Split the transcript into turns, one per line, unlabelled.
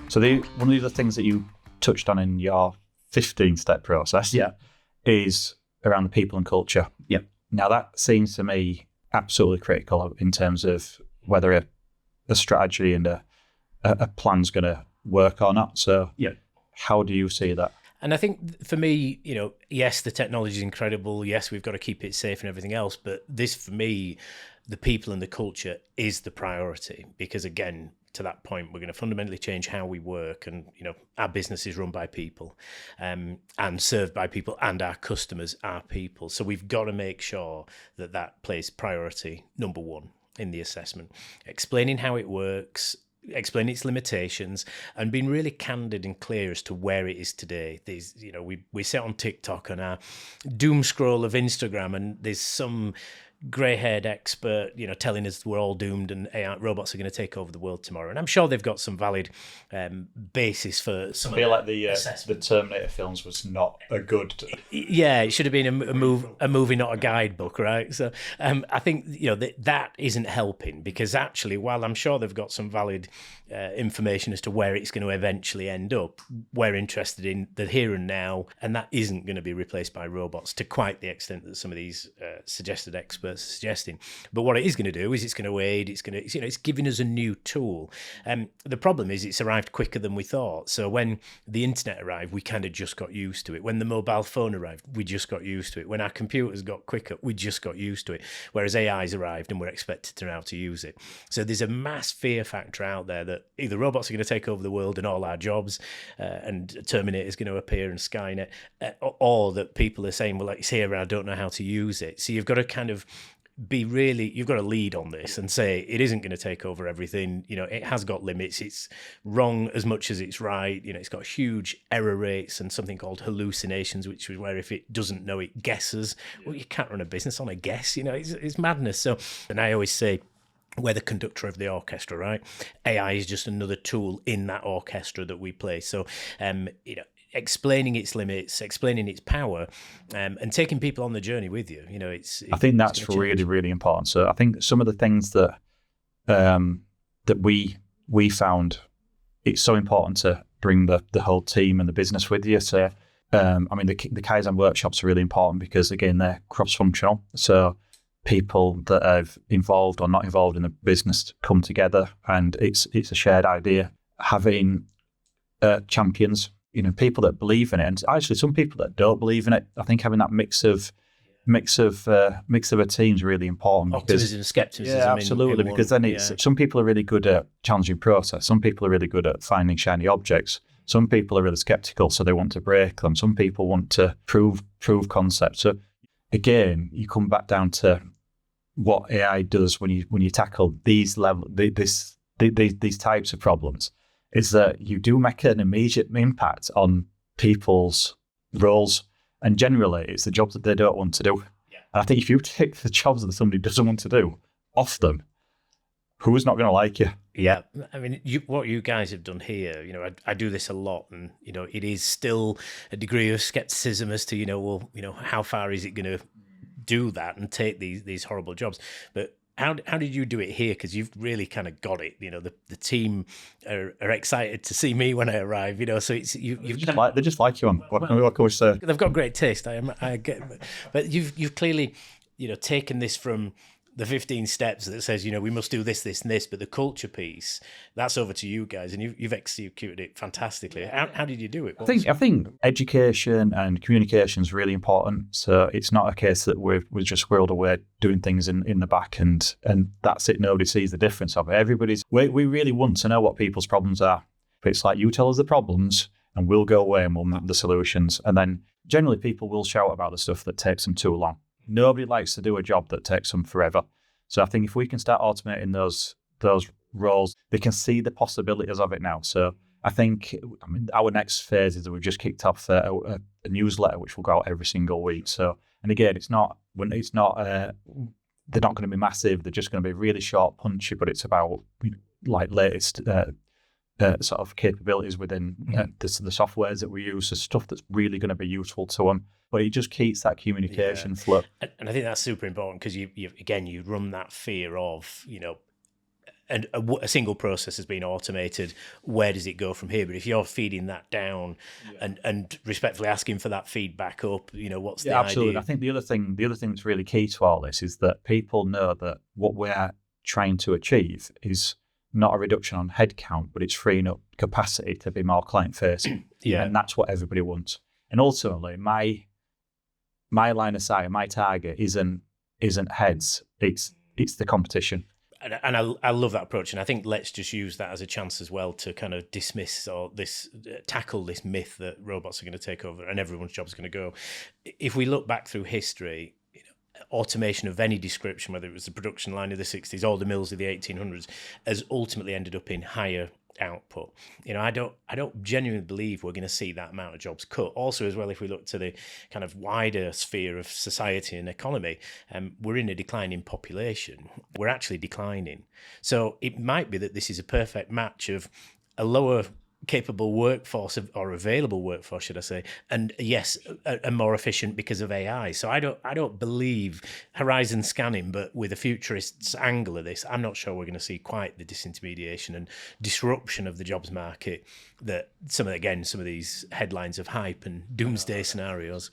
So one of the things that you touched on in your 15-step process is around the people and culture.
Yep.
Now that seems to me absolutely critical in terms of whether a strategy and a plan's going to work or not. So how do you see that?
And I think for me, yes, the technology is incredible. Yes, we've got to keep it safe and everything else. But this, for me, the people and the culture is the priority. Because again, to that point, we're going to fundamentally change how we work. And, our business is run by people and served by people, and our customers are people. So we've got to make sure that plays priority number one in the assessment. Explaining how it works, explain its limitations, and being really candid and clear as to where it is today. These, we sit on TikTok and our doom scroll of Instagram, and there's some grey-haired expert, telling us we're all doomed and AI robots are going to take over the world tomorrow. And I'm sure they've got some valid basis for some.
I feel like the Terminator films was not a good.
Yeah, it should have been a movie, not a guidebook, right? So I think that isn't helping, because actually, while I'm sure they've got some valid information as to where it's going to eventually end up, we're interested in the here and now, and that isn't going to be replaced by robots to quite the extent that some of these suggested experts are suggesting. But what it is going to do is it's going to aid, it's giving us a new tool. The problem is it's arrived quicker than we thought. So when the internet arrived, we kind of just got used to it. When the mobile phone arrived, we just got used to it. When our computers got quicker, we just got used to it. Whereas AI's arrived and we're expected to know how to use it. So there's a mass fear factor out there that either robots are going to take over the world and all our jobs, and Terminator is going to appear and Skynet, or that people are saying, well, it's here and I don't know how to use it. So you've got to kind of you've got to lead on this and say it isn't going to take over everything. It has got limits. It's wrong as much as it's right. It's got huge error rates and something called hallucinations, which is where if it doesn't know, it guesses. Well, you can't run a business on a guess. It's madness. So, and I always say, we're the conductor of the orchestra, right? AI is just another tool in that orchestra that we play. So, explaining its limits, explaining its power, and taking people on the journey with you.
I think that's really, really important. So I think some of the things that that we found, it's so important to bring the whole team and the business with you. So, the Kaizen workshops are really important because, again, they're cross-functional. So people that are involved or not involved in the business come together, and it's a shared idea. Having champions, people that believe in it, and actually some people that don't believe in it. I think having that mix of a team is really important.
Optimism, skepticism.
Yeah, absolutely. Because then some people are really good at challenging process. Some people are really good at finding shiny objects. Some people are really skeptical, so they want to break them. Some people want to prove concepts. So again, you come back down to what AI does when you tackle these types of problems, is that you do make an immediate impact on people's roles, and generally it's the jobs that they don't want to do. Yeah. And I think if you take the jobs that somebody doesn't want to do off them, who's not going to like you?
Yeah, what you guys have done here, I do this a lot, and it is still a degree of skepticism as to how far is it going to do that and take these horrible jobs, but. How did you do it here? Because you've really kind of got it. The team are excited to see me when I arrive. So it's they
just like you on what can we say?
They've got great taste. I get, but you've clearly taken this from the 15 steps that says we must do this, this, and this. But the culture piece, that's over to you guys, and you've executed it fantastically. How did you do it?
I think education and communication is really important. So it's not a case that we're just squirreled away doing things in the back and that's it. Nobody sees the difference of it. We really want to know what people's problems are. But it's like, you tell us the problems and we'll go away and we'll map the solutions. And then generally people will shout about the stuff that takes them too long. Nobody likes to do a job that takes them forever. So I think if we can start automating those roles, they can see the possibilities of it now. So I think, our next phase is that we've just kicked off a newsletter which will go out every single week. So, and again, they're not going to be massive. They're just going to be really short, punchy, but it's about latest sort of capabilities within the softwares that we use, the stuff that's really going to be useful to them. But it just keeps that communication flow.
And I think that's super important because you run that fear of, a single process has been automated, where does it go from here? But if you're feeding that down and respectfully asking for that feedback up, what's the
absolutely.
idea?
I think the other thing that's really key to all this is that people know that what we're trying to achieve is not a reduction on headcount, but it's freeing up capacity to be more client facing.
Yeah.
And that's what everybody wants. And ultimately, my line of sight, my target isn't heads. It's the competition.
And I love that approach, and I think let's just use that as a chance as well to kind of dismiss or tackle this myth that robots are going to take over and everyone's job is going to go. If we look back through history, automation of any description, whether it was the production line of the 60s or the mills of the 1800s, has ultimately ended up in higher output. I don't genuinely believe we're going to see that amount of jobs cut. Also, as well, if we look to the kind of wider sphere of society and economy, we're in a declining population. We're actually declining. So it might be that this is a perfect match of a lower capable workforce or available workforce, should I say, and yes, a more efficient because of AI. So I don't believe horizon scanning, but with a futurist's angle of this, I'm not sure we're going to see quite the disintermediation and disruption of the jobs market that some of these headlines of hype and doomsday scenarios.